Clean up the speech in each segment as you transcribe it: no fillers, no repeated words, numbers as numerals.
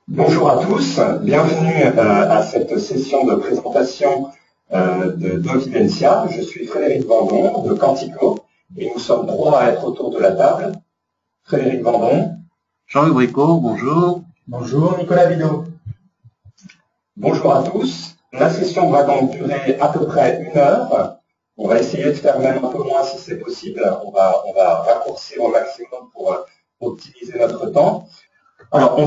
Bonjour à tous, bienvenue à cette session de présentation d'Ovidentia. Je suis Frédéric Vendon de Quantico et nous sommes trois à être autour de la table. Frédéric Vendon. Jean-Luc Bricot, bonjour. Bonjour, Nicolas Bidot. Bonjour à tous. La session va donc durer à peu près 1 heure. On va essayer de faire même un peu moins si c'est possible. On va raccourcir au maximum pour optimiser notre temps. Alors,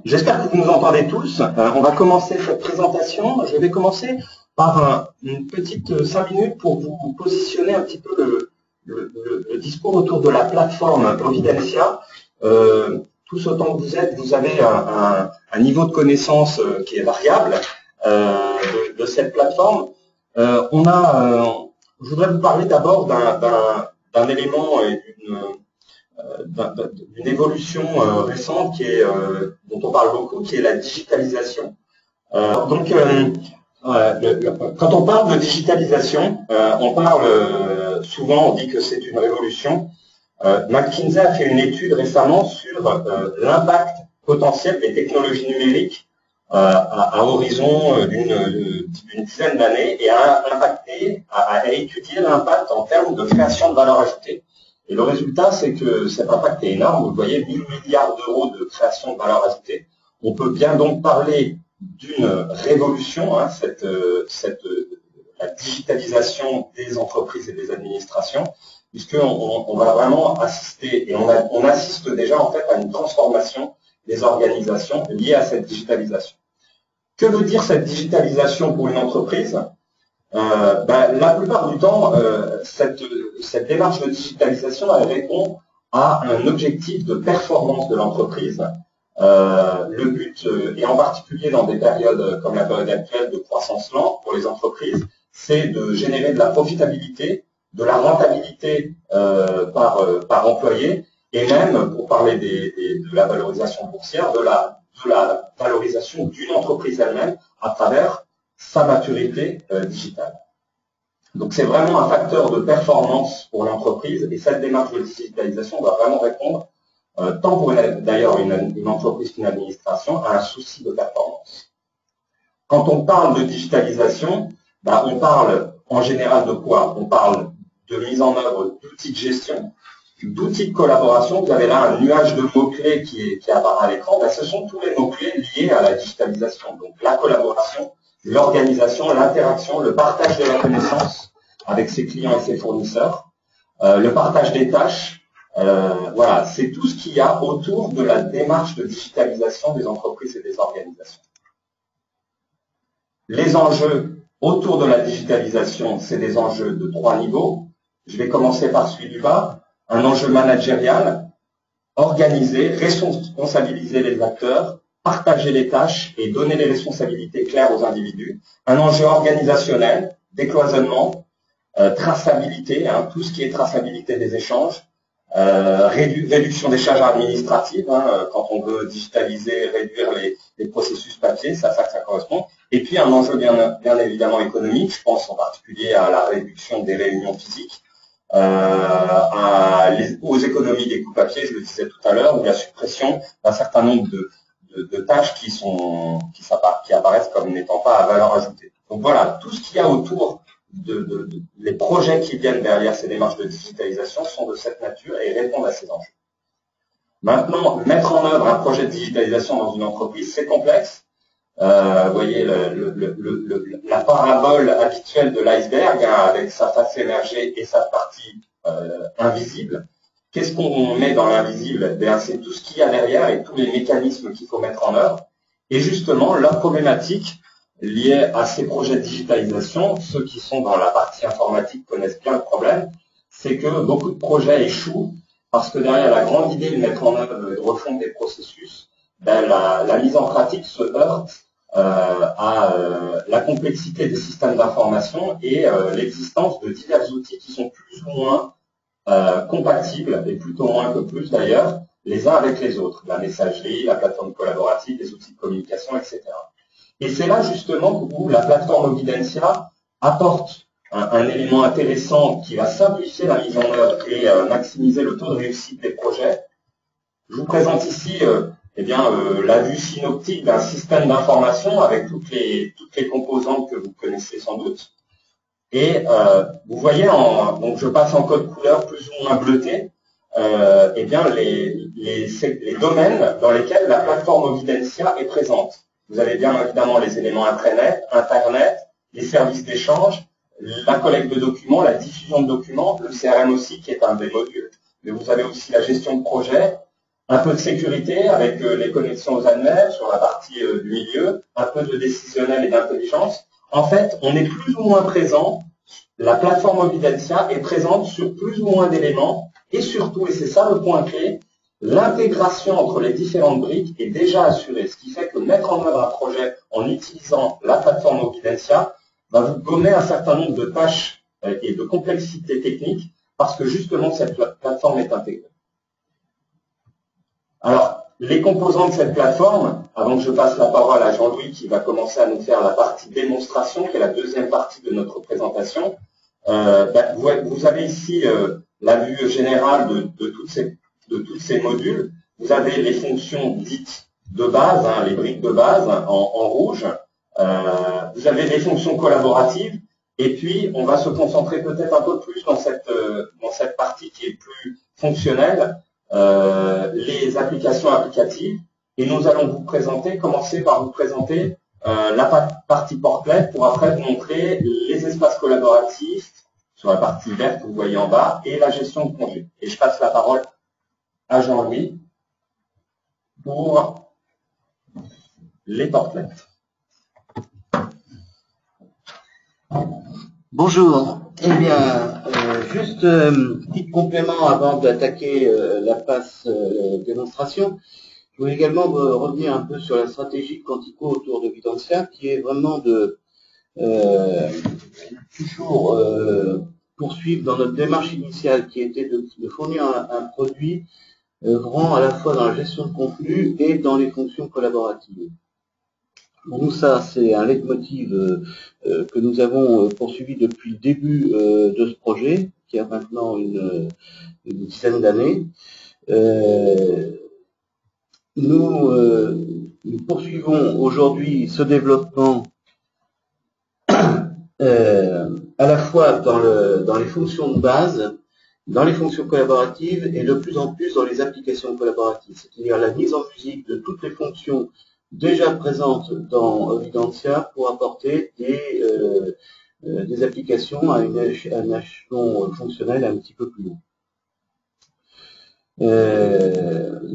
j'espère que vous nous entendez tous. On va commencer cette présentation. Je vais commencer par une petite 5 minutes pour vous positionner un petit peu le discours autour de la plateforme Ovidentia. Tous autant que vous êtes, vous avez un niveau de connaissance qui est variable de cette plateforme. Je voudrais vous parler d'abord d'un élément et d'une évolution récente dont on parle beaucoup, qui est la digitalisation. Quand on parle de digitalisation, on parle souvent, on dit que c'est une révolution. McKinsey a fait une étude récemment sur l'impact potentiel des technologies numériques à horizon d'une dizaine d'années et a étudié l'impact en termes de création de valeur ajoutée. Et le résultat, c'est que cet impact est énorme. Vous voyez, 1 000 milliards d'euros de création de valeur ajoutée. On peut bien donc parler d'une révolution, la digitalisation des entreprises et des administrations, puisqu'on va vraiment assister, et on assiste déjà en fait à une transformation des organisations liées à cette digitalisation. Que veut dire cette digitalisation pour une entreprise ? La plupart du temps, cette démarche de digitalisation, elle répond à un objectif de performance de l'entreprise. Le but, et en particulier dans des périodes comme la période actuelle de croissance lente pour les entreprises, c'est de générer de la profitabilité, de la rentabilité par employé, et même, pour parler de la valorisation boursière, de la valorisation d'une entreprise elle-même à travers sa maturité digitale. Donc c'est vraiment un facteur de performance pour l'entreprise et cette démarche de digitalisation va vraiment répondre, tant pour d'ailleurs une entreprise qu'une administration, à un souci de performance. Quand on parle de digitalisation, on parle en général de quoi? On parle de mise en œuvre d'outils de gestion, d'outils de collaboration. Vous avez là un nuage de mots-clés qui apparaît à l'écran. Ce sont tous les mots-clés liés à la digitalisation. Donc la collaboration, l'organisation, l'interaction, le partage de la connaissance avec ses clients et ses fournisseurs, le partage des tâches, voilà, c'est tout ce qu'il y a autour de la démarche de digitalisation des entreprises et des organisations. Les enjeux autour de la digitalisation, c'est des enjeux de 3 niveaux. Je vais commencer par celui du bas, un enjeu managérial, organiser, responsabiliser les acteurs, partager les tâches et donner les responsabilités claires aux individus. Un enjeu organisationnel, décloisonnement, traçabilité, tout ce qui est traçabilité des échanges, réduction des charges administratives, quand on veut digitaliser, réduire les processus papier, ça correspond. Et puis un enjeu bien évidemment économique, je pense en particulier à la réduction des réunions physiques, aux économies des coûts papier, je le disais tout à l'heure, ou la suppression d'un certain nombre de tâches qui apparaissent comme n'étant pas à valeur ajoutée. Donc voilà, tout ce qu'il y a autour les projets qui viennent derrière ces démarches de digitalisation sont de cette nature et répondent à ces enjeux. Maintenant, mettre en œuvre un projet de digitalisation dans une entreprise, c'est complexe. Vous voyez la parabole habituelle de l'iceberg, avec sa face émergée et sa partie invisible. Qu'est-ce qu'on met dans l'invisible? C'est tout ce qu'il y a derrière et tous les mécanismes qu'il faut mettre en œuvre. Et justement, la problématique liée à ces projets de digitalisation, ceux qui sont dans la partie informatique connaissent bien le problème, c'est que beaucoup de projets échouent parce que derrière la grande idée de mettre en œuvre, de refondre des processus, la mise en pratique se heurte à la complexité des systèmes d'information et l'existence de divers outils qui sont plus ou moins compatibles, et plutôt moins que plus d'ailleurs, les uns avec les autres. La messagerie, la plateforme collaborative, les outils de communication, etc. Et c'est là justement où la plateforme Ovidentia apporte un élément intéressant qui va simplifier la mise en œuvre et maximiser le taux de réussite des projets. Je vous présente ici la vue synoptique d'un système d'information avec toutes les composantes que vous connaissez sans doute. Et vous voyez, donc je passe en code couleur plus ou moins bleuté, les domaines dans lesquels la plateforme Ovidentia est présente. Vous avez bien évidemment les éléments Internet, les services d'échange, la collecte de documents, la diffusion de documents, le CRM aussi qui est un des modules. Mais vous avez aussi la gestion de projet, un peu de sécurité avec les connexions aux annuaires sur la partie du milieu, un peu de décisionnel et d'intelligence. En fait, on est plus ou moins présent, la plateforme Ovidentia est présente sur plus ou moins d'éléments et surtout, et c'est ça le point clé, l'intégration entre les différentes briques est déjà assurée, ce qui fait que mettre en œuvre un projet en utilisant la plateforme Ovidentia va vous gommer un certain nombre de tâches et de complexités techniques parce que justement cette plateforme est intégrée. Alors, les composants de cette plateforme, avant que je passe la parole à Jean-Louis qui va commencer à nous faire la partie démonstration, qui est la deuxième partie de notre présentation, vous avez ici la vue générale de tous ces modules. Vous avez les fonctions dites de base, les briques de base en rouge. Vous avez les fonctions collaboratives. Et puis, on va se concentrer peut-être un peu plus dans cette partie qui est plus fonctionnelle, les applications applicatives. Et nous allons commencer par vous présenter la partie portlet pour après vous montrer les espaces collaboratifs sur la partie verte que vous voyez en bas et la gestion de congé. Et je passe la parole à Jean-Louis pour les portlets. Bonjour. Eh bien, juste petit complément avant d'attaquer la phase démonstration. Je voulais également revenir un peu sur la stratégie de Quantico autour de Ovidentia, qui est vraiment de toujours poursuivre dans notre démarche initiale, qui était de fournir un produit œuvrant à la fois dans la gestion de contenu et dans les fonctions collaboratives. Pour nous, ça, c'est un leitmotiv que nous avons poursuivi depuis le début de ce projet, qui a maintenant une dizaine d'années. Nous poursuivons aujourd'hui ce développement à la fois dans les fonctions de base, dans les fonctions collaboratives et de plus en plus dans les applications collaboratives, c'est-à-dire la mise en musique de toutes les fonctions déjà présentes dans Ovidentia pour apporter des applications à un échelon fonctionnel un petit peu plus long.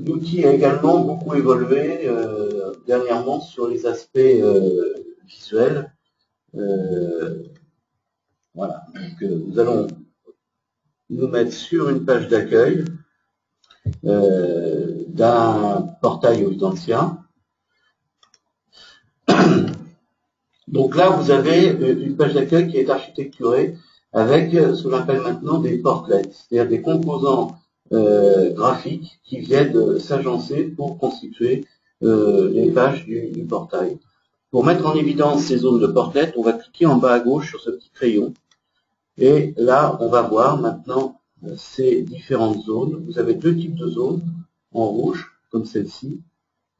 L'outil a également beaucoup évolué dernièrement sur les aspects visuels. Voilà, donc nous allons nous mettre sur une page d'accueil d'un portail Ovidentia. Donc là, vous avez une page d'accueil qui est architecturée avec ce qu'on appelle maintenant des portlets, c'est-à-dire des composants graphiques qui viennent s'agencer pour constituer les pages du portail. Pour mettre en évidence ces zones de portlets, on va cliquer en bas à gauche sur ce petit crayon. Et là, on va voir maintenant ces différentes zones. Vous avez deux types de zones, en rouge, comme celle-ci,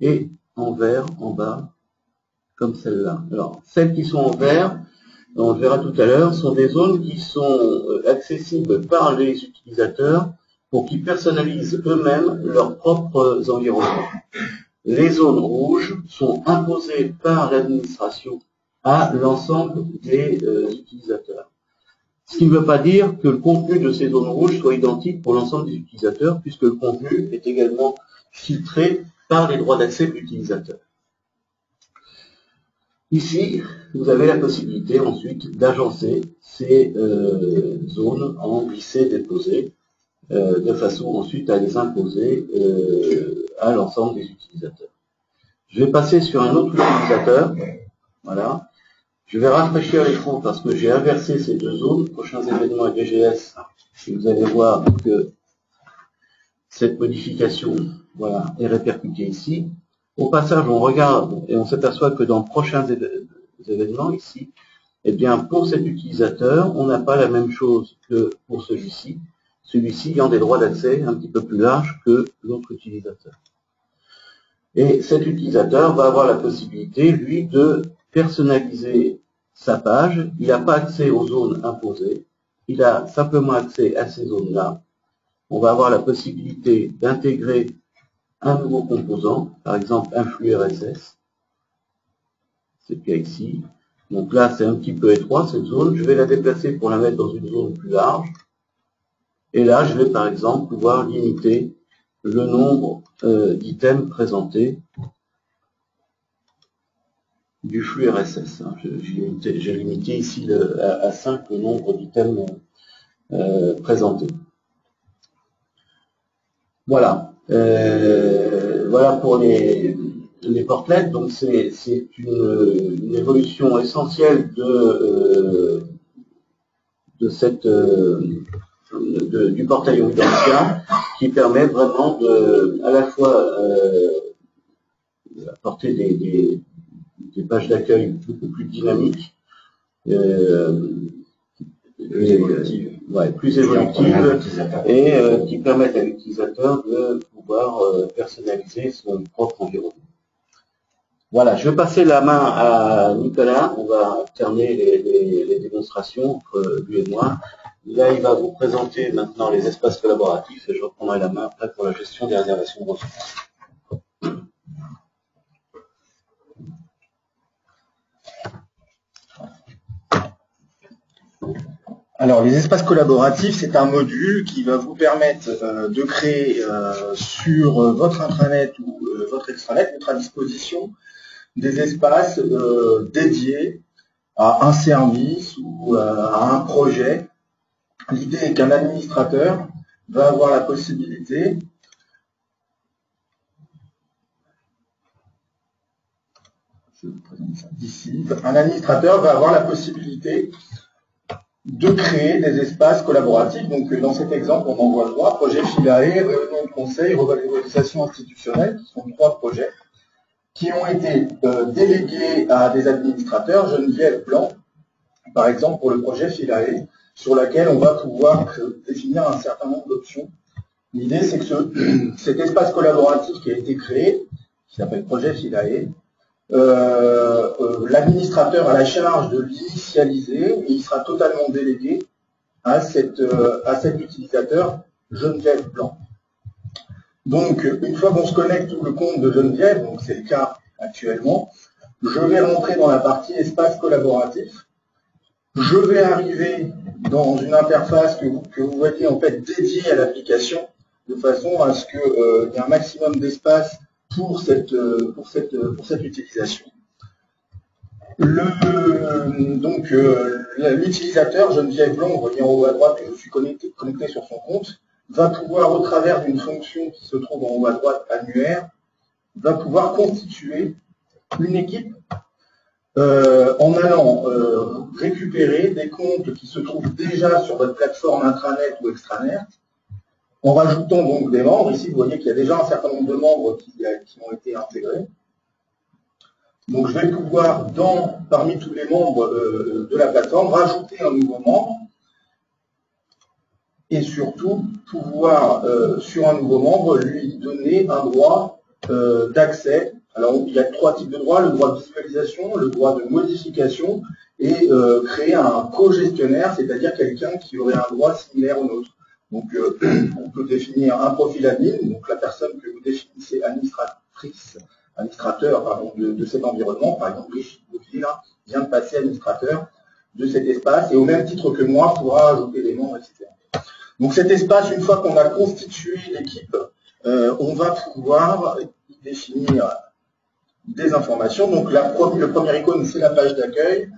et en vert, en bas, comme celle-là. Alors, celles qui sont en vert, on le verra tout à l'heure, sont des zones qui sont accessibles par les utilisateurs pour qu'ils personnalisent eux-mêmes leurs propres environnements. Les zones rouges sont imposées par l'administration à l'ensemble des utilisateurs. Ce qui ne veut pas dire que le contenu de ces zones rouges soit identique pour l'ensemble des utilisateurs, puisque le contenu est également filtré par les droits d'accès de l'utilisateur. Ici, vous avez la possibilité ensuite d'agencer ces zones en glisser-déposer, de façon ensuite à les imposer à l'ensemble des utilisateurs. Je vais passer sur un autre utilisateur. Voilà. Je vais rafraîchir l'écran parce que j'ai inversé ces deux zones, prochains événements et DGS, et vous allez voir que cette modification voilà, est répercutée ici. Au passage, on regarde et on s'aperçoit que dans prochains événements ici, eh bien, pour cet utilisateur, on n'a pas la même chose que pour celui-ci. Celui-ci ayant des droits d'accès un petit peu plus larges que l'autre utilisateur. Et cet utilisateur va avoir la possibilité, lui, de personnaliser sa page. Il n'a pas accès aux zones imposées. Il a simplement accès à ces zones-là. On va avoir la possibilité d'intégrer un nouveau composant, par exemple un flux RSS. C'est le cas ici. Donc là, c'est un petit peu étroit, cette zone. Je vais la déplacer pour la mettre dans une zone plus large. Et là, je vais, par exemple, pouvoir limiter le nombre d'items présentés du flux RSS. J'ai limité ici à 5 le nombre d'items présentés. Voilà. Voilà pour les portlets. Donc c'est une évolution essentielle du portail Evidentia qui permet vraiment à la fois apporter des pages d'accueil beaucoup plus dynamiques, plus évolutives et qui permettent à l'utilisateur de pouvoir personnaliser son propre environnement. Voilà, je vais passer la main à Nicolas. On va alterner les démonstrations entre lui et moi. Là, il va vous présenter maintenant les espaces collaboratifs et je reprendrai la main après pour la gestion des réservations de ressources. Alors, les espaces collaboratifs, c'est un module qui va vous permettre de créer sur votre intranet ou votre extranet, mettre à disposition des espaces dédiés à un service ou à un projet. L'idée est qu'un administrateur va avoir la possibilité un administrateur va avoir la possibilité de créer des espaces collaboratifs. Donc, dans cet exemple, on en voit 3, projet Philae, réunion de conseil, revalorisation institutionnelle, qui sont 3 projets, qui ont été délégués à des administrateurs. Geneviève Blanc, par exemple, pour le projet Philae, sur laquelle on va pouvoir définir un certain nombre d'options. L'idée, c'est que cet espace collaboratif qui a été créé, qui s'appelle projet Philae, l'administrateur a la charge de l'initialiser et il sera totalement délégué à cet utilisateur Geneviève Blanc. Donc, une fois qu'on se connecte sur le compte de Geneviève, donc c'est le cas actuellement, je vais rentrer dans la partie espace collaboratif. Je vais arriver dans une interface que vous voyez en fait dédiée à l'application, de façon à ce qu'il y ait un maximum d'espace pour cette utilisation. L'utilisateur Geneviève Blanc, vous voyez en haut à droite que je suis connecté sur son compte, va pouvoir, au travers d'une fonction qui se trouve en haut à droite, annuaire, va pouvoir constituer une équipe en allant récupérer des comptes qui se trouvent déjà sur votre plateforme intranet ou extranet, en rajoutant donc des membres. Ici, vous voyez qu'il y a déjà un certain nombre de membres qui ont été intégrés. Donc, je vais pouvoir, parmi tous les membres de la plateforme, rajouter un nouveau membre et surtout pouvoir, sur un nouveau membre, lui donner un droit d'accès. Alors, il y a 3 types de droits, le droit de visualisation, le droit de modification et créer un co-gestionnaire, c'est-à-dire quelqu'un qui aurait un droit similaire au nôtre. Donc, on peut définir un profil admin, donc la personne que vous définissez administrateur de cet environnement, par exemple Brigitte Bouvier, vient de passer administrateur de cet espace et au même titre que moi pourra ajouter des membres, etc. Donc cet espace, une fois qu'on a constitué l'équipe, on va pouvoir définir des informations. Donc le premier icône, c'est la page d'accueil.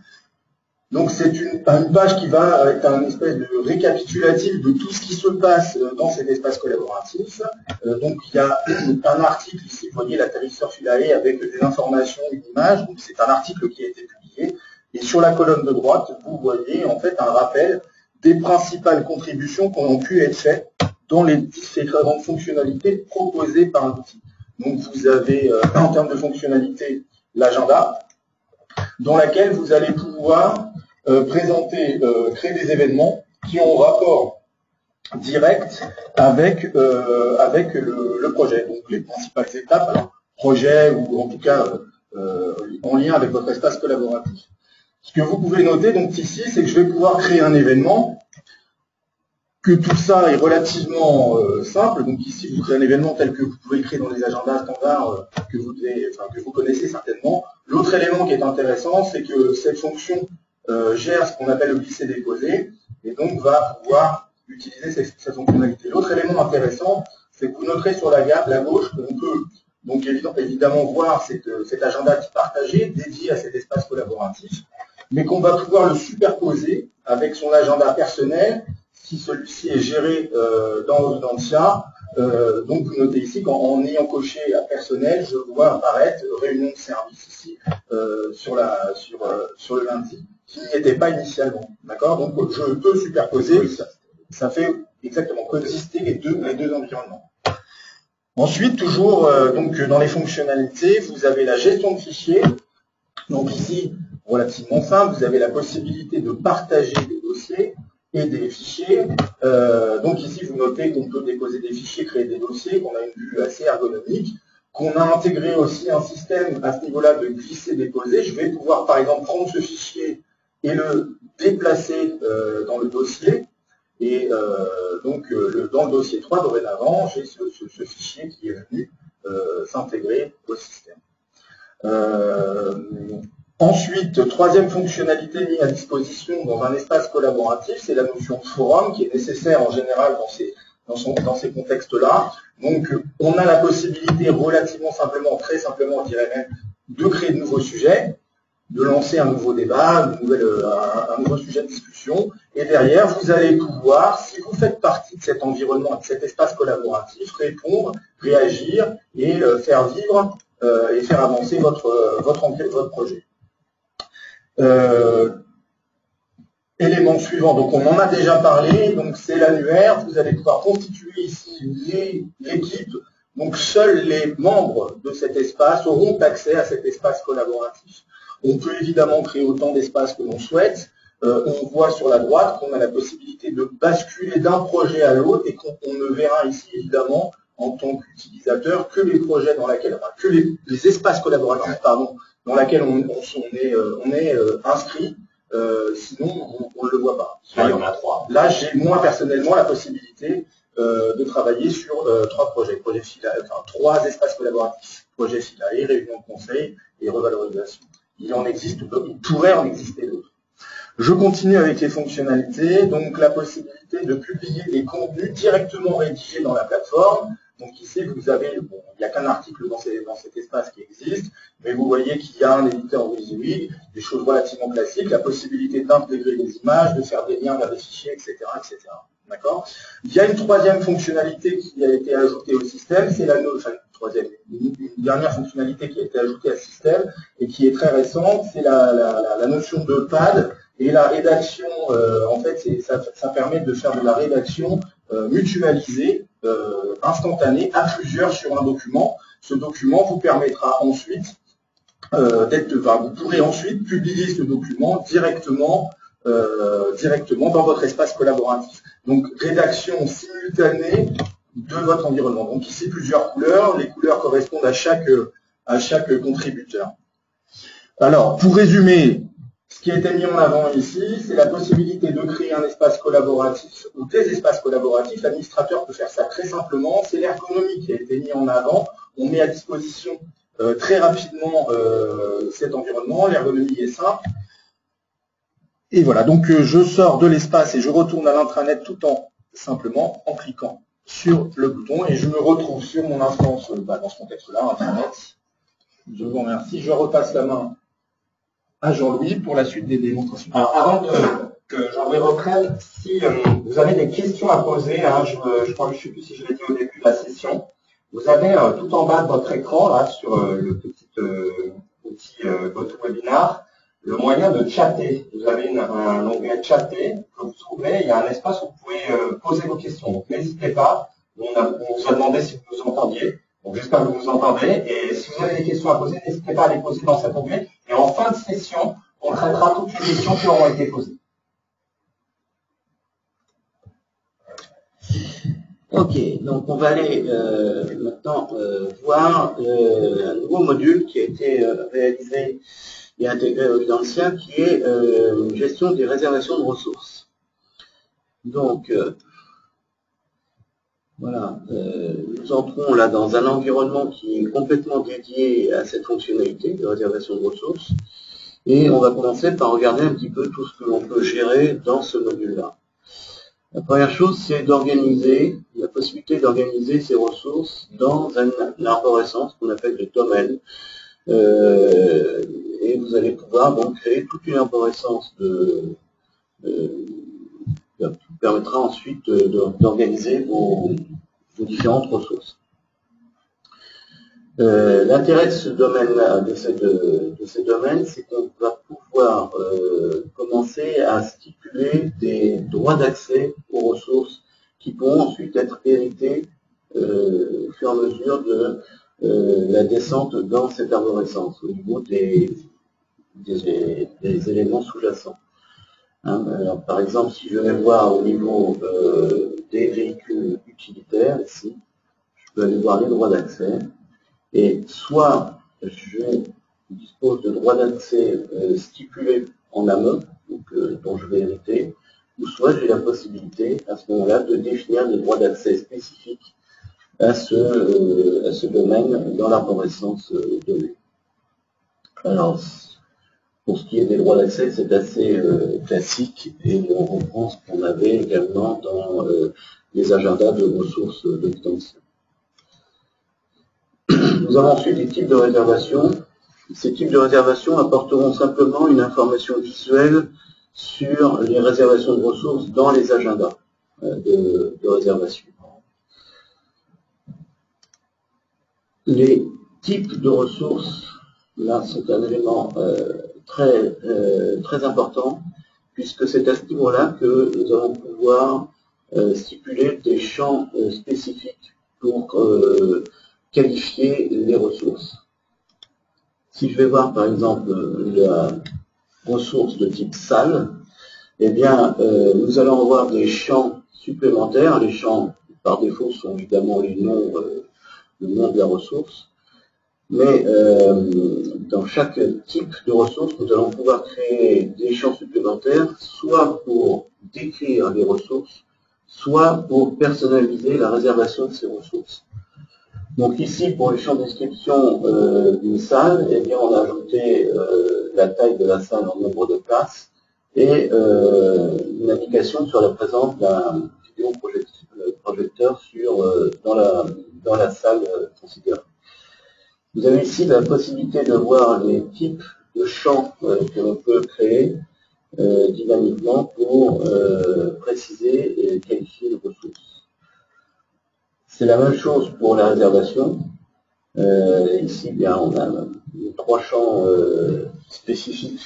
Donc c'est une page qui va être un espèce de récapitulatif de tout ce qui se passe dans cet espace collaboratif. Donc il y a un article ici, vous voyez l'atterrisseur Philae avec des informations, une image. Donc c'est un article qui a été publié. Et sur la colonne de droite, vous voyez en fait un rappel des principales contributions qui ont pu être faites dans les différentes fonctionnalités proposées par l'outil. Donc vous avez en termes de fonctionnalité l'agenda, dans laquelle vous allez pouvoir créer des événements qui ont rapport direct avec le projet. Donc les principales étapes, alors projet ou en tout cas en lien avec votre espace collaboratif. Ce que vous pouvez noter donc ici, c'est que je vais pouvoir créer un événement, que tout ça est relativement simple. Donc ici, vous créez un événement tel que vous pouvez le créer dans les agendas standards que vous connaissez certainement. L'autre élément qui est intéressant, c'est que cette fonction gère ce qu'on appelle le glisser-déposer et donc va pouvoir utiliser cette fonctionnalité. L'autre élément intéressant, c'est que vous noterez sur la gauche qu'on peut donc évidemment voir cet agenda partagé dédié à cet espace collaboratif, mais qu'on va pouvoir le superposer avec son agenda personnel si celui-ci est géré dans Audencia. Donc vous notez ici qu'en ayant coché à personnel, je vois apparaître réunion de service ici sur le lundi, qui n'y était pas initialement. D'accord? Donc je peux superposer, ça fait exactement coexister les deux environnements. Ensuite, toujours donc dans les fonctionnalités, vous avez la gestion de fichiers. Donc ici, relativement simple, vous avez la possibilité de partager des dossiers et des fichiers. Donc ici, vous notez qu'on peut déposer des fichiers, créer des dossiers, qu'on a une vue assez ergonomique, qu'on a intégré aussi un système à ce niveau-là de glisser-déposer. Je vais pouvoir, par exemple, prendre ce fichier et le déplacer dans le dossier. Et donc, dans le dossier 3, dorénavant, j'ai ce fichier qui est venu s'intégrer au système. Ensuite, troisième fonctionnalité mise à disposition dans un espace collaboratif, c'est la notion de forum qui est nécessaire en général dans ces contextes-là. Donc, on a la possibilité relativement simplement, très simplement, je dirais même, de créer de nouveaux sujets, de lancer un nouveau débat, un nouveau sujet de discussion. Et derrière, vous allez pouvoir, si vous faites partie de cet environnement, de cet espace collaboratif, répondre, réagir et faire vivre et faire avancer votre projet. Élément suivant, donc on en a déjà parlé, donc c'est l'annuaire. Vous allez pouvoir constituer ici l'équipe. Donc seuls les membres de cet espace auront accès à cet espace collaboratif. On peut évidemment créer autant d'espaces que l'on souhaite. On voit sur la droite qu'on a la possibilité de basculer d'un projet à l'autre et qu'on ne verra ici évidemment en tant qu'utilisateur que les projets dans lesquels, que les espaces collaboratifs pardon, dans lesquels on est inscrit. Sinon on ne le voit pas. Là, il y en a 3. Là, j'ai moi personnellement la possibilité de travailler sur 3 projets, enfin 3 espaces collaboratifs, projet Philae, réunion de conseil et revalorisation. Il en existe d'autres, il pourrait en exister d'autres. Je continue avec les fonctionnalités, donc la possibilité de publier des contenus directement rédigés dans la plateforme. Donc ici, vous avez, bon, il n'y a qu'un article dans cet espace qui existe, mais vous voyez qu'il y a un éditeur WYSIWYG, des choses relativement classiques, la possibilité d'intégrer des images, de faire des liens vers des fichiers, etc. etc. D'accord ? Il y a une troisième fonctionnalité qui a été ajoutée au système, c'est une dernière fonctionnalité qui a été ajoutée à ce système et qui est très récente, c'est la notion de pad et la rédaction. En fait, ça permet de faire de la rédaction mutualisée, instantanée, à plusieurs sur un document. Ce document vous permettra ensuite vous pourrez ensuite publier ce document directement dans votre espace collaboratif. Donc, rédaction simultanée de votre environnement. Donc ici, plusieurs couleurs. Les couleurs correspondent à chaque contributeur. Alors, pour résumer, ce qui a été mis en avant ici, c'est la possibilité de créer un espace collaboratif ou des espaces collaboratifs. L'administrateur peut faire ça très simplement. C'est l'ergonomie qui a été mis en avant. On met à disposition très rapidement cet environnement. L'ergonomie est simple. Et voilà, donc je sors de l'espace et je retourne à l'intranet tout en simplement en cliquant sur le bouton et je me retrouve sur mon instance dans ce contexte-là, Internet. Je vous remercie. Je repasse la main à Jean-Louis pour la suite des démonstrations. Alors, avant que Jean-Louis reprenne, si vous avez des questions à poser, je crois que je ne sais plus si je l'ai dit au début de la session, vous avez tout en bas de votre écran, là, sur le petit outil GoToWebinar, le moyen de chatter. Vous avez un onglet chatter que vous trouvez, il y a un espace où vous pouvez poser vos questions. Donc n'hésitez pas, on vous a demandé si vous nous entendiez, donc j'espère que vous nous entendez, et si vous avez des questions à poser, n'hésitez pas à les poser dans cet onglet, et en fin de session, on traitera toutes les questions qui auront été posées. Ok, donc on va aller maintenant voir un nouveau module qui a été réalisé et intégré au Videntien, qui est une gestion des réservations de ressources. Donc, voilà, nous entrons là dans un environnement qui est complètement dédié à cette fonctionnalité de réservation de ressources. Et on va commencer par regarder un petit peu tout ce que l'on peut gérer dans ce module-là. La première chose, c'est d'organiser, la possibilité d'organiser ces ressources dans une arborescence qu'on appelle des domaines. Et vous allez pouvoir donc créer toute une arborescence qui vous permettra ensuite d'organiser vos différentes ressources. L'intérêt de ce domaine-là, de ces domaines, c'est qu'on va pouvoir commencer à stipuler des droits d'accès aux ressources qui pourront ensuite être hérités au fur et à mesure de la descente dans cette arborescence, au niveau des éléments sous-jacents. Hein, alors, par exemple, si je vais voir au niveau des véhicules utilitaires, ici, je peux aller voir les droits d'accès. Et soit je dispose de droits d'accès stipulés en amont, donc, dont je vais hériter, ou soit j'ai la possibilité à ce moment-là de définir des droits d'accès spécifiques à ce domaine dans l'arborescence donnée. Alors, pour ce qui est des droits d'accès, c'est assez classique et on reprend ce qu'on avait également dans les agendas de ressources de Videntien. Nous avons ensuite des types de réservation. Ces types de réservation apporteront simplement une information visuelle sur les réservations de ressources dans les agendas de réservation. Les types de ressources, là, sont un élément très important, puisque c'est à ce niveau-là que nous allons pouvoir stipuler des champs spécifiques pour qualifier les ressources. Si je vais voir par exemple la ressource de type salle, eh bien nous allons avoir des champs supplémentaires. Les champs par défaut sont évidemment le nom de la ressource, mais dans chaque type de ressource, nous allons pouvoir créer des champs supplémentaires, soit pour décrire les ressources, soit pour personnaliser la réservation de ces ressources. Donc ici, pour les champs de description d'une salle, eh bien, on a ajouté la taille de la salle en nombre de places et une indication sur la présence d'un vidéoprojecteur dans la salle considérée. Vous avez ici la possibilité de voir les types de champs que l'on peut créer dynamiquement pour préciser et qualifier les ressources. C'est la même chose pour la réservation. Ici, bien, on a trois champs spécifiques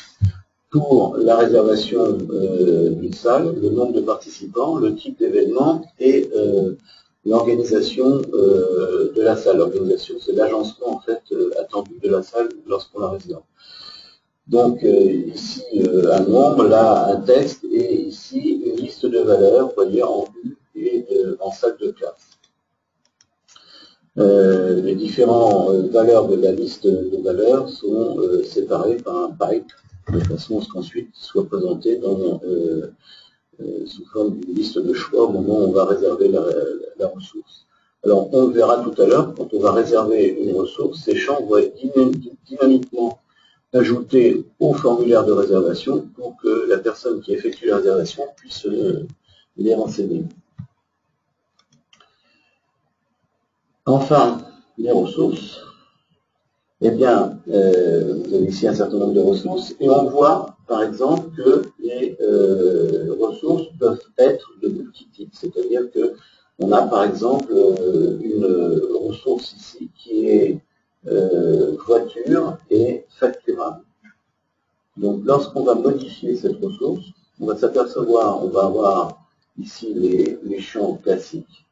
pour la réservation d'une salle, le nombre de participants, le type d'événement et l'organisation de la salle. L'organisation, c'est l'agencement en fait attendu de la salle lorsqu'on la réserve. Donc ici un nombre, là un texte et ici une liste de valeurs, vous voyez en U et en salle de classe. Les différentes valeurs de la liste de valeurs sont séparées par un pipe, de façon à ce qu'ensuite soit présenté sous forme d'une liste de choix au moment où on va réserver la ressource. Alors on le verra tout à l'heure, quand on va réserver une ressource, ces champs vont être dynamiquement ajoutés au formulaire de réservation pour que la personne qui effectue la réservation puisse les renseigner. Enfin, les ressources, eh bien, vous avez ici un certain nombre de ressources, et on voit, par exemple, que les ressources peuvent être de multi-types, c'est-à-dire qu'on a, par exemple, une ressource ici qui est voiture et facturable. Donc, lorsqu'on va modifier cette ressource, on va s'apercevoir, on va avoir ici les champs classiques,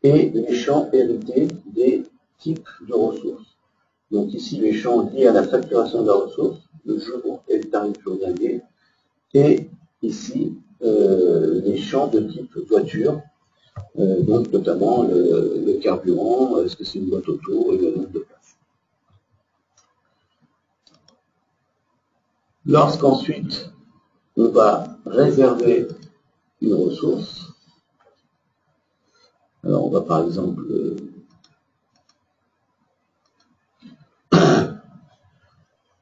et les champs hérités des types de ressources. Donc ici, les champs liés à la facturation de la ressource, le jour et le tarif journalier, et ici, les champs de type voiture, donc notamment le carburant, est-ce que c'est une boîte auto et le nombre de places. Lorsqu'ensuite on va réserver une ressource, alors on va par exemple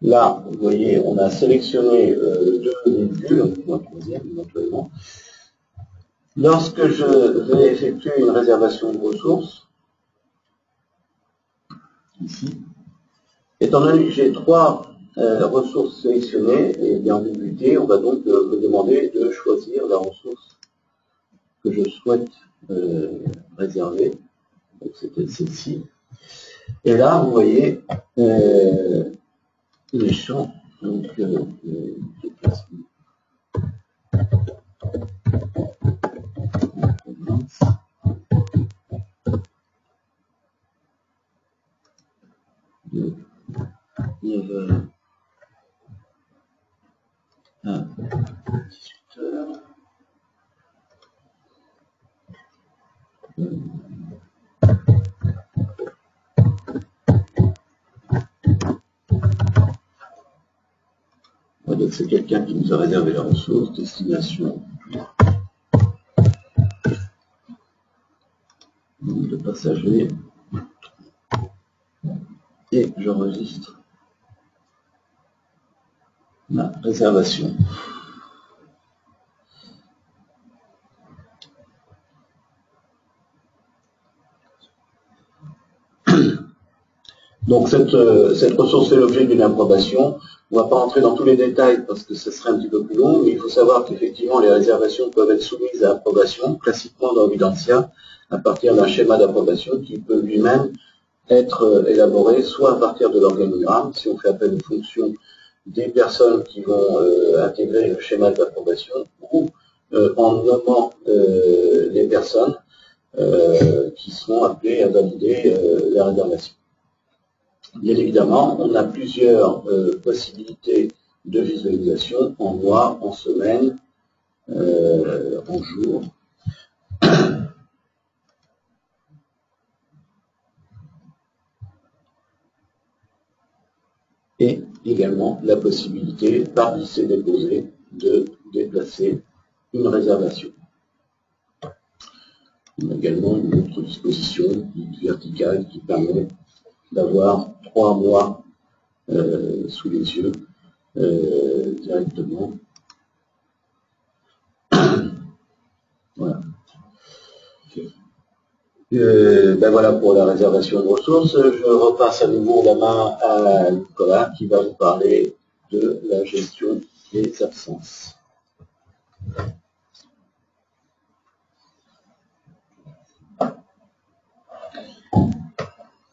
là, vous voyez, on a sélectionné deux véhicules, ou un troisième éventuellement. Lorsque je vais effectuer une réservation de ressources, ici, étant donné que j'ai trois ressources sélectionnées, et bien en débuté, on va donc me demander de choisir la ressource que je souhaite réserver. Donc c'était celle-ci. Et là, vous voyez les champs, donc déplacement. De 9h à 18h. Donc c'est quelqu'un qui nous a réservé la ressource, destination, nombre de passagers, et j'enregistre ma réservation. Donc cette ressource est l'objet d'une approbation. On ne va pas entrer dans tous les détails parce que ce serait un petit peu plus long, mais il faut savoir qu'effectivement les réservations peuvent être soumises à approbation, classiquement dans Videntia, à partir d'un schéma d'approbation qui peut lui-même être élaboré soit à partir de l'organigramme, si on fait appel aux fonctions des personnes qui vont intégrer le schéma d'approbation, ou en nommant les personnes qui seront appelées à valider la réservation. Bien évidemment, on a plusieurs possibilités de visualisation en mois, en semaine, en jours. Et également la possibilité, par lycée-déposé, de déplacer une réservation. On a également une autre disposition verticale qui permet d'avoir 3 mois sous les yeux directement. Voilà. Ben voilà pour la réservation de ressources. Je repasse à nouveau la main à Nicolas qui va vous parler de la gestion des absences.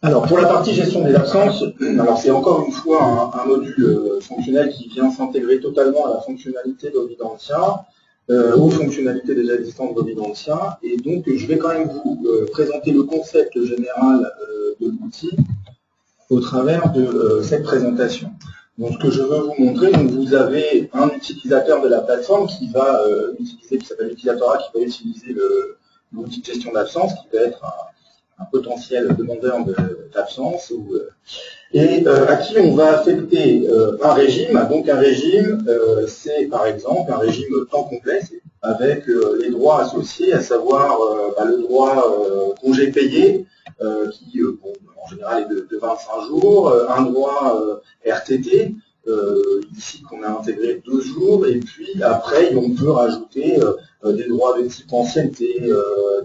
Alors, pour la partie gestion des absences, alors c'est encore une fois un module fonctionnel qui vient s'intégrer totalement à la fonctionnalité d'Ovidentia, aux fonctionnalités déjà existantes d'Ovidentia, et donc je vais quand même vous présenter le concept général de l'outil au travers de cette présentation. Donc, ce que je veux vous montrer, donc vous avez un utilisateur de la plateforme qui va utiliser, qui s'appelle l'utilisateur A, qui va utiliser l'outil de gestion d'absence, qui peut être un potentiel demandeur d'absence, et à qui on va affecter un régime. Donc un régime, c'est par exemple un régime temps complet, avec les droits associés, à savoir le droit congé payé, qui en général est de 25 jours, un droit RTT, ici qu'on a intégré 12 jours, et puis après on peut rajouter des droits de type ancienneté,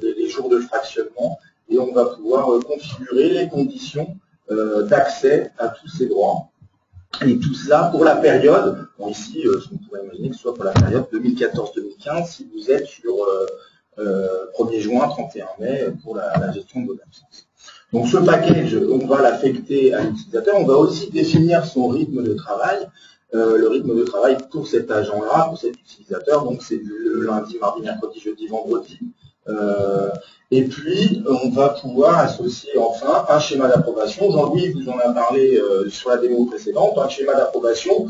des jours de fractionnement, et on va pouvoir configurer les conditions d'accès à tous ces droits. Et tout cela pour la période, bon ici, ce qu'on pourrait imaginer que ce soit pour la période 2014-2015, si vous êtes sur 1er juin, 31 mai, pour la gestion de vos absences. Donc ce package, on va l'affecter à l'utilisateur, on va aussi définir son rythme de travail. Le rythme de travail pour cet agent-là, pour cet utilisateur, donc c'est le lundi, mardi, mercredi, jeudi, vendredi, Et puis, on va pouvoir associer enfin un schéma d'approbation. Jean-Louis vous en a parlé sur la démo précédente, un schéma d'approbation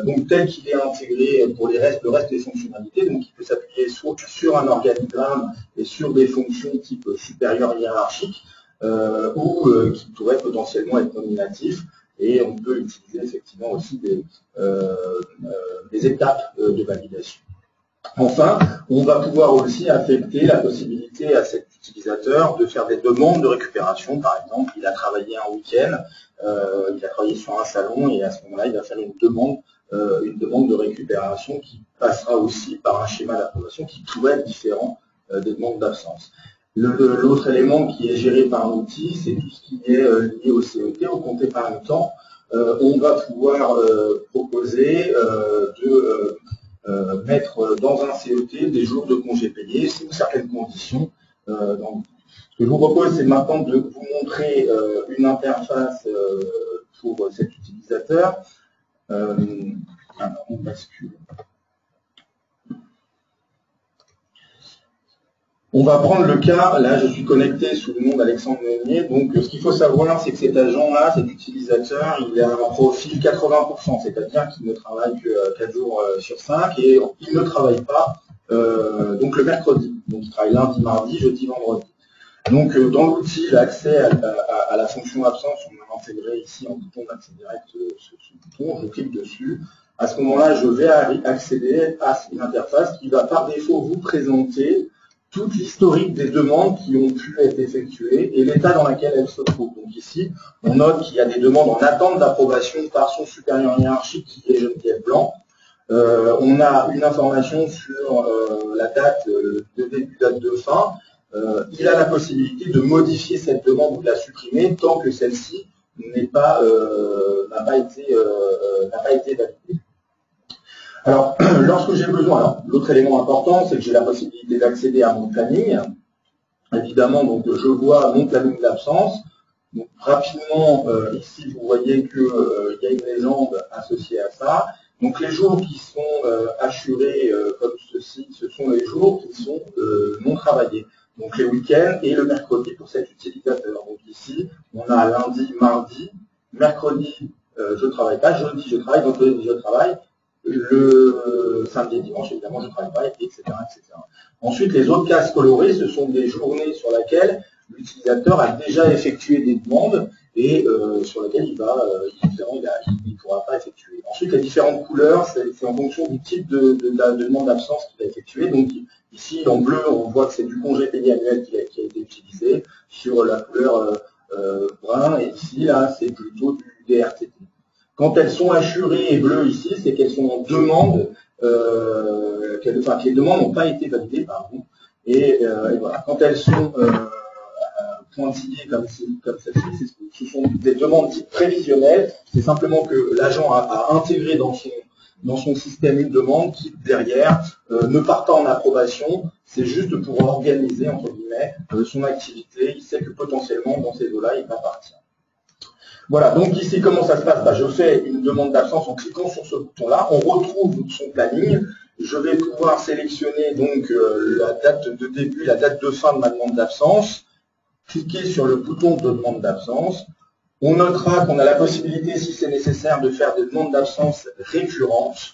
donc tel qu'il est intégré pour le reste des fonctionnalités, donc il peut s'appuyer sur un organigramme et sur des fonctions type supérieur hiérarchique, ou qui pourraient potentiellement être nominatifs, et on peut utiliser effectivement aussi des étapes de validation. Enfin, on va pouvoir aussi affecter la possibilité à cet utilisateur de faire des demandes de récupération. Par exemple, il a travaillé un week-end, il a travaillé sur un salon, et à ce moment-là, il va faire une demande de récupération qui passera aussi par un schéma d'approbation qui pourrait être différent des demandes d'absence. L'autre élément qui est géré par un outil, c'est tout ce qui est lié au CET, au compte épargne temps. On va pouvoir proposer de mettre dans un CET des jours de congés payés sous certaines conditions. Donc, ce que je vous propose, c'est maintenant de vous montrer une interface pour cet utilisateur. Alors, on bascule. On va prendre le cas, là je suis connecté sous le nom d'Alexandre Meunier, donc ce qu'il faut savoir, c'est que cet agent-là, cet utilisateur, il a un profil 80%, c'est-à-dire qu'il ne travaille que 4 jours sur 5 et il ne travaille pas donc le mercredi. Donc il travaille lundi, mardi, jeudi, vendredi. Donc dans l'outil, il a accès à la fonction absence, on a intégré ici en bouton d'accès direct ce bouton, je clique dessus. À ce moment-là, je vais accéder à une interface qui va par défaut vous présenter toute l'historique des demandes qui ont pu être effectuées et l'état dans lequel elles se trouvent. Donc ici, on note qu'il y a des demandes en attente d'approbation par son supérieur hiérarchique qui est Geneviève Blanc. On a une information sur la date de début, date de fin. Il a la possibilité de modifier cette demande ou de la supprimer tant que celle-ci n'a pas été validée. Alors, lorsque j'ai besoin, l'autre élément important, c'est que j'ai la possibilité d'accéder à mon planning. Évidemment, donc je vois mon planning d'absence. Donc rapidement, ici, vous voyez qu'il y a une légende associée à ça. Donc les jours qui sont assurés comme ceci, ce sont les jours qui sont non travaillés. Donc les week-ends et le mercredi pour cet utilisateur. Donc ici, on a lundi, mardi, mercredi, je ne travaille pas, jeudi, je travaille, donc je travaille. Le samedi et dimanche, évidemment, je ne travaille pas, etc., etc. Ensuite, les autres cases colorées, ce sont des journées sur lesquelles l'utilisateur a déjà effectué des demandes et sur lesquelles il ne pourra pas effectuer. Ensuite, les différentes couleurs, c'est en fonction du type de la demande d'absence qu'il a effectuée. Donc ici, en bleu, on voit que c'est du congé payé annuel qui a été utilisé sur la couleur brun, et ici, là, c'est plutôt du DRTT. Quand elles sont assurées et bleues ici, c'est qu'elles sont en demande, que les demandes n'ont pas été validées par vous. Et voilà. Quand elles sont pointillées comme celle-ci, ce sont des demandes dites prévisionnelles. C'est simplement que l'agent a intégré dans son système une demande qui, derrière, ne part pas en approbation. C'est juste pour organiser, entre guillemets, son activité. Il sait que potentiellement, dans ces eaux-là, il va partir. Voilà, donc ici, comment ça se passe? Je fais une demande d'absence en cliquant sur ce bouton-là. On retrouve son planning. Je vais pouvoir sélectionner donc la date de début, la date de fin de ma demande d'absence. Cliquer sur le bouton de demande d'absence. On notera qu'on a la possibilité, si c'est nécessaire, de faire des demandes d'absence récurrentes.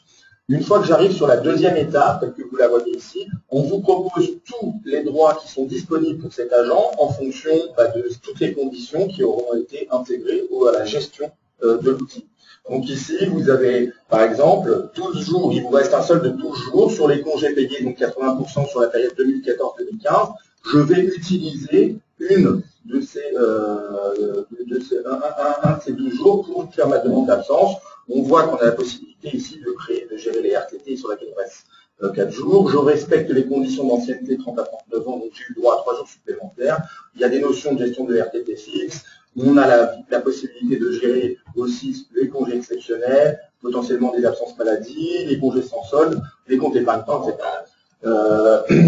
Une fois que j'arrive sur la deuxième étape, telle que vous la voyez ici, on vous propose tous les droits qui sont disponibles pour cet agent en fonction de toutes les conditions qui auront été intégrées à la gestion de l'outil. Donc ici, vous avez par exemple 12 jours, il vous reste un solde de 12 jours sur les congés payés, donc 80% sur la période 2014-2015. Je vais utiliser un de ces 12 jours pour faire ma demande d'absence. On voit qu'on a la possibilité ici de gérer les RTT sur laquelle il reste 4 jours. Je respecte les conditions d'ancienneté 30 à 39 ans, donc j'ai eu le droit à 3 jours supplémentaires. Il y a des notions de gestion de RTT fixe. On a la possibilité de gérer aussi les congés exceptionnels, potentiellement des absences maladie, les congés sans solde, les comptes épargne-temps, etc.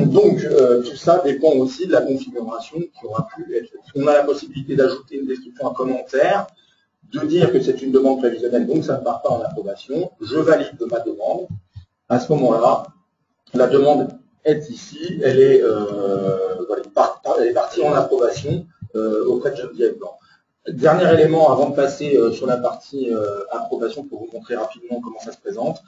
Donc, tout ça dépend aussi de la configuration qui aura pu être faite. On a la possibilité d'ajouter une description, un commentaire, de dire que c'est une demande prévisionnelle, donc ça ne part pas en approbation. Je valide ma demande. À ce moment-là, la demande est ici, elle est, voilà, elle est partie en approbation auprès de Geneviève Blanc. Dernier élément avant de passer sur la partie approbation pour vous montrer rapidement comment ça se présente.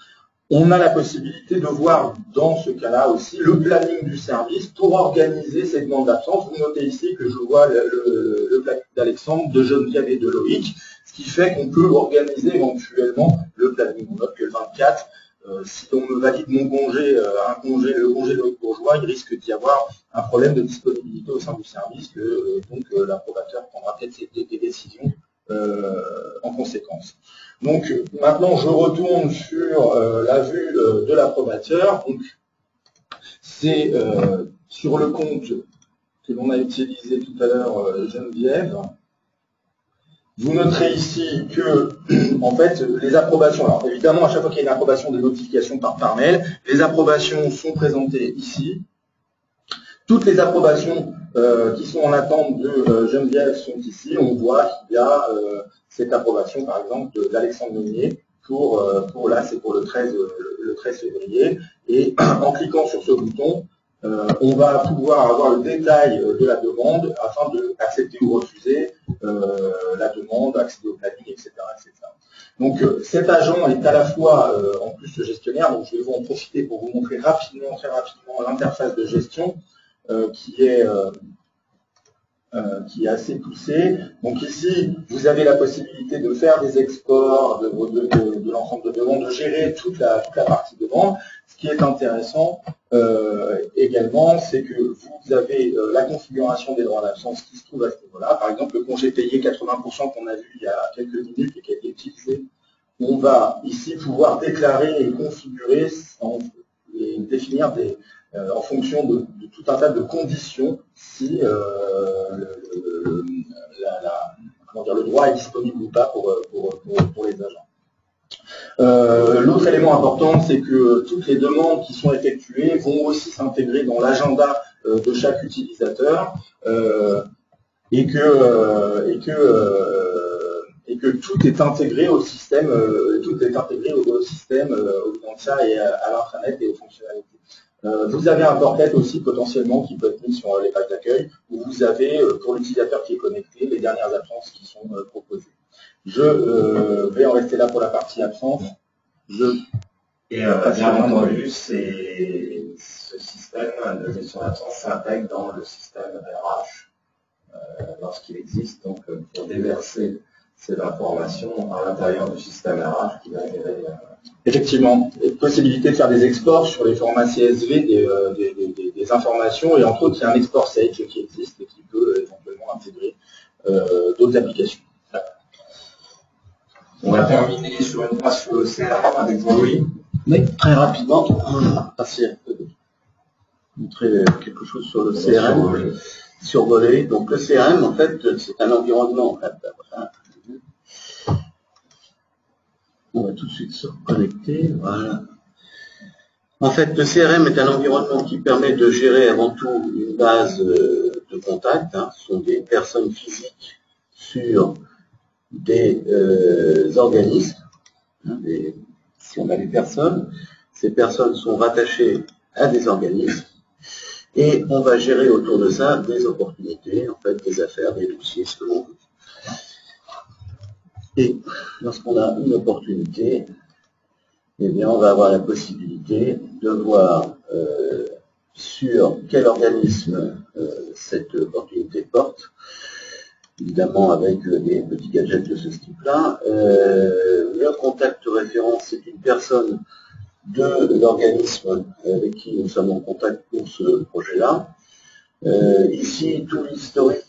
On a la possibilité de voir dans ce cas-là aussi le planning du service pour organiser ces demandes d'absence. Vous notez ici que je vois le planning d'Alexandre, de Geneviève et de Loïc, ce qui fait qu'on peut organiser éventuellement le planning. On note que le 24, si on me valide mon congé, le congé de Loïc Bourgeois, il risque d'y avoir un problème de disponibilité au sein du service, que donc l'approbateur prendra peut-être des décisions en conséquence. Donc maintenant je retourne sur la vue de l'approbateur. Donc c'est sur le compte que l'on a utilisé tout à l'heure, Geneviève. Vous noterez ici que, en fait, les approbations, alors évidemment, à chaque fois qu'il y a une approbation, des notifications par mail, les approbations sont présentées ici. Toutes les approbations qui sont en attente de Geneviève sont ici. On voit qu'il y a cette approbation, par exemple, d'Alexandre Meunier pour là, c'est pour le 13 février. Et en cliquant sur ce bouton, on va pouvoir avoir le détail de la demande afin d'accepter ou refuser la demande, accéder au planning, etc., etc. Donc cet agent est à la fois en plus le gestionnaire, donc je vais vous en profiter pour vous montrer rapidement, très rapidement, l'interface de gestion qui est assez poussée. Donc ici, vous avez la possibilité de faire des exports de l'ensemble de demandes, de gérer toute la partie demande. Ce qui est intéressant également, c'est que vous avez la configuration des droits d'absence qui se trouve à ce niveau-là. Par exemple, le congé payé 80% qu'on a vu il y a quelques minutes et qui a été utilisé, on va ici pouvoir déclarer et configurer et définir en fonction de tout un tas de conditions si le droit est disponible ou pas pour les agents. L'autre élément important, c'est que toutes les demandes qui sont effectuées vont aussi s'intégrer dans l'agenda de chaque utilisateur et que tout est intégré au système, Audencia et à l'intranet et aux fonctionnalités. Vous avez un portrait aussi potentiellement qui peut être mis sur les pages d'accueil où vous avez, pour l'utilisateur qui est connecté, les dernières absences qui sont proposées. Je vais en rester là pour la partie absence. Bien entendu, ce système de gestion d'absence s'intègre dans le système RH lorsqu'il existe, donc pour déverser ces informations à l'intérieur du système RH qui va gérer. Effectivement, possibilité de faire des exports sur les formats CSV des informations, et entre autres, il y a un export Sage qui existe et qui peut éventuellement intégrer d'autres applications. On va terminer sur une phrase sur le CRM avec Jean-Louis. Mais très rapidement, on va montrer quelque chose sur le CRM, survolé. Donc le CRM, en fait, c'est un environnement. En fait, voilà. On va tout de suite se reconnecter. Voilà. En fait, le CRM est un environnement qui permet de gérer avant tout une base de contacts. Ce sont des personnes physiques sur des organismes. Si on a des personnes, ces personnes sont rattachées à des organismes et on va gérer autour de ça des opportunités, en fait, des affaires, des dossiers, ce que l'on veut. Et lorsqu'on a une opportunité, eh bien, on va avoir la possibilité de voir sur quel organisme cette opportunité porte, évidemment avec des petits gadgets de ce type-là. Le contact référent, c'est une personne de l'organisme avec qui nous sommes en contact pour ce projet-là. Ici, tout l'historique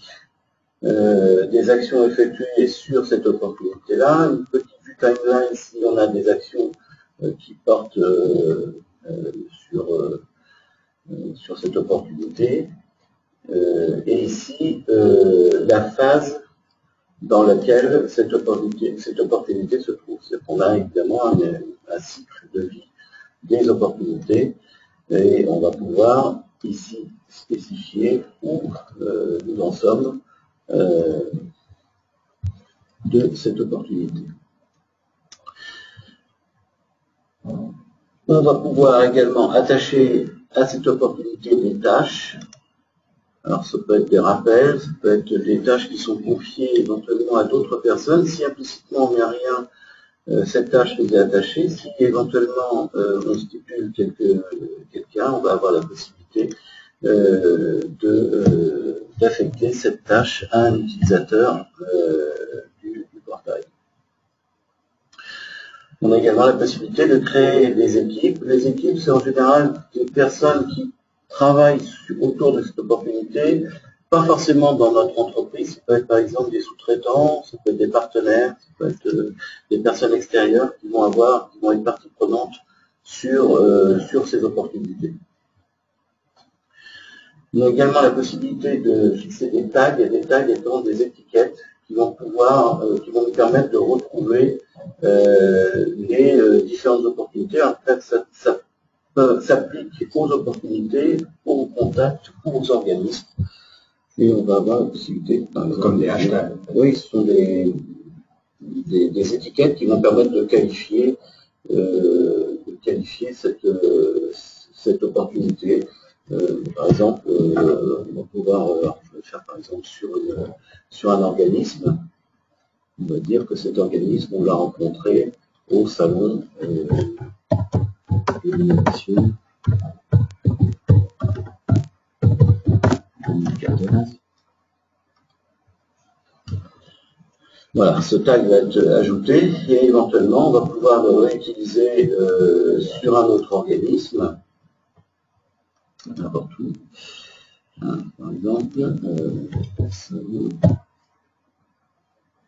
des actions effectuées sur cette opportunité-là. Une petite vue timeline si on a des actions qui portent sur cette opportunité. Et ici, la phase dans laquelle cette opportunité se trouve. C'est qu'on a évidemment un cycle de vie des opportunités et on va pouvoir ici spécifier où nous en sommes de cette opportunité. On va pouvoir également attacher à cette opportunité des tâches. Alors ça peut être des rappels, ça peut être des tâches qui sont confiées éventuellement à d'autres personnes. Si implicitement on met rien, cette tâche nous est attachée. Si éventuellement on stipule quelqu'un, on va avoir la possibilité d'affecter cette tâche à un utilisateur du portail. On a également la possibilité de créer des équipes. Les équipes, c'est en général des personnes qui travaillent autour de cette opportunité, pas forcément dans notre entreprise. Ça peut être par exemple des sous-traitants, ça peut être des partenaires, ça peut être des personnes extérieures qui vont être partie prenante sur ces opportunités. On a également la possibilité de fixer des tags, et des tags étant des étiquettes qui vont nous permettre de retrouver les différentes opportunités. En fait, ça s'applique aux opportunités, aux contacts, aux organismes. Et on va avoir la possibilité, par exemple, comme des hashtags. Oui, ce sont des étiquettes qui vont permettre de qualifier cette opportunité. Par exemple, on va pouvoir, je vais faire par exemple sur un organisme, on va dire que cet organisme, on l'a rencontré au salon de l'innovation 2014. Voilà, ce tag va être ajouté et éventuellement on va pouvoir le réutiliser sur un autre organisme. N'importe où. Par exemple, salon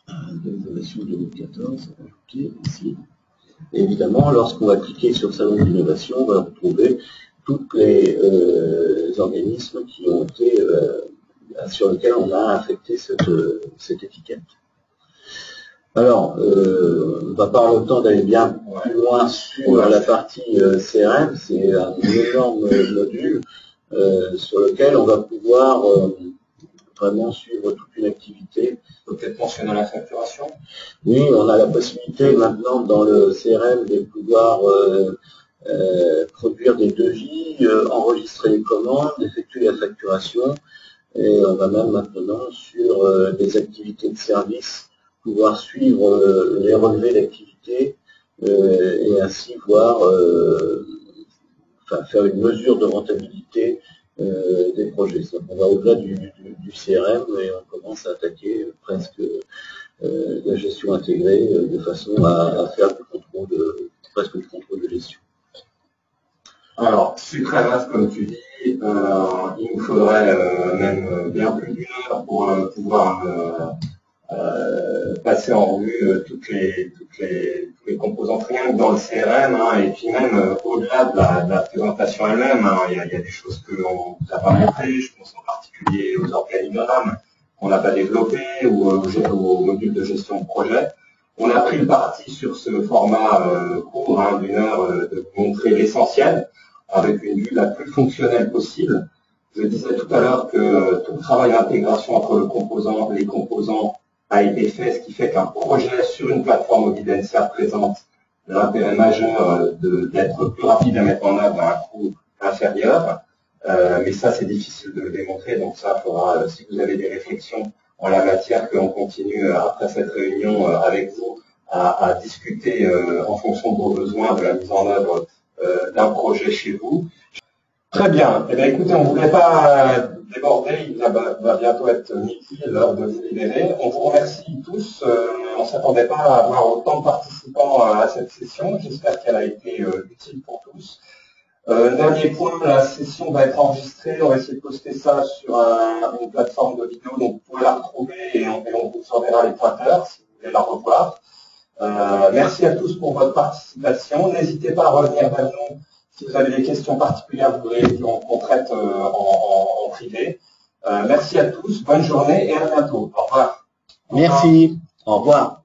de l'innovation 2014, ajouté ici. Et évidemment, lorsqu'on va cliquer sur Salon de l'innovation, on va retrouver tous les organismes qui ont été sur lesquels on a affecté cette étiquette. Alors, on va pas avoir le temps d'aller bien plus loin sur la partie CRM, c'est un énorme module sur lequel on va pouvoir vraiment suivre toute une activité. Peut-être mentionner la facturation. Oui, on a la possibilité maintenant dans le CRM de pouvoir produire des devis, enregistrer les commandes, effectuer la facturation, et on va même maintenant sur des activités de service pouvoir suivre les relevés d'activité et ainsi voir, faire une mesure de rentabilité des projets. Donc on va au-delà du CRM et on commence à attaquer presque la gestion intégrée de façon à faire presque du contrôle de gestion. Alors, c'est très vaste comme tu dis. Il nous faudrait même bien plus d'une heure pour pouvoir passer en revue tous les composantes rien que dans le CRM, et puis même au-delà de la présentation elle-même, il y a des choses qu'on n'a pas montrées, je pense en particulier aux organigrammes qu'on n'a pas développés ou au module de gestion de projet. On a pris le parti sur ce format court d'une heure de montrer l'essentiel avec une vue la plus fonctionnelle possible. Je disais tout à l'heure que tout le travail d'intégration entre les composants a été fait, ce qui fait qu'un projet sur une plateforme Evidensia présente l'intérêt majeur d'être plus rapide à mettre en œuvre à un coût inférieur. Mais ça, c'est difficile de le démontrer, donc ça, il faudra, si vous avez des réflexions en la matière, qu'on continue après cette réunion avec vous à discuter en fonction de vos besoins de la mise en œuvre d'un projet chez vous. Très bien. Eh bien, écoutez, on ne voulait pas déborder, il va bientôt être midi, l'heure de vous libérer. On vous remercie tous. On ne s'attendait pas à avoir autant de participants à cette session. J'espère qu'elle a été utile pour tous. Dernier point, la session va être enregistrée. On va essayer de poster ça sur une plateforme de vidéo, donc vous pouvez la retrouver et on vous enverra les pointeurs si vous voulez la revoir. Merci à tous pour votre participation. N'hésitez pas à revenir vers nous si vous avez des questions particulières, vous voulez qu'on traite en privé. Merci à tous, bonne journée et à bientôt. Au revoir. Merci, au revoir.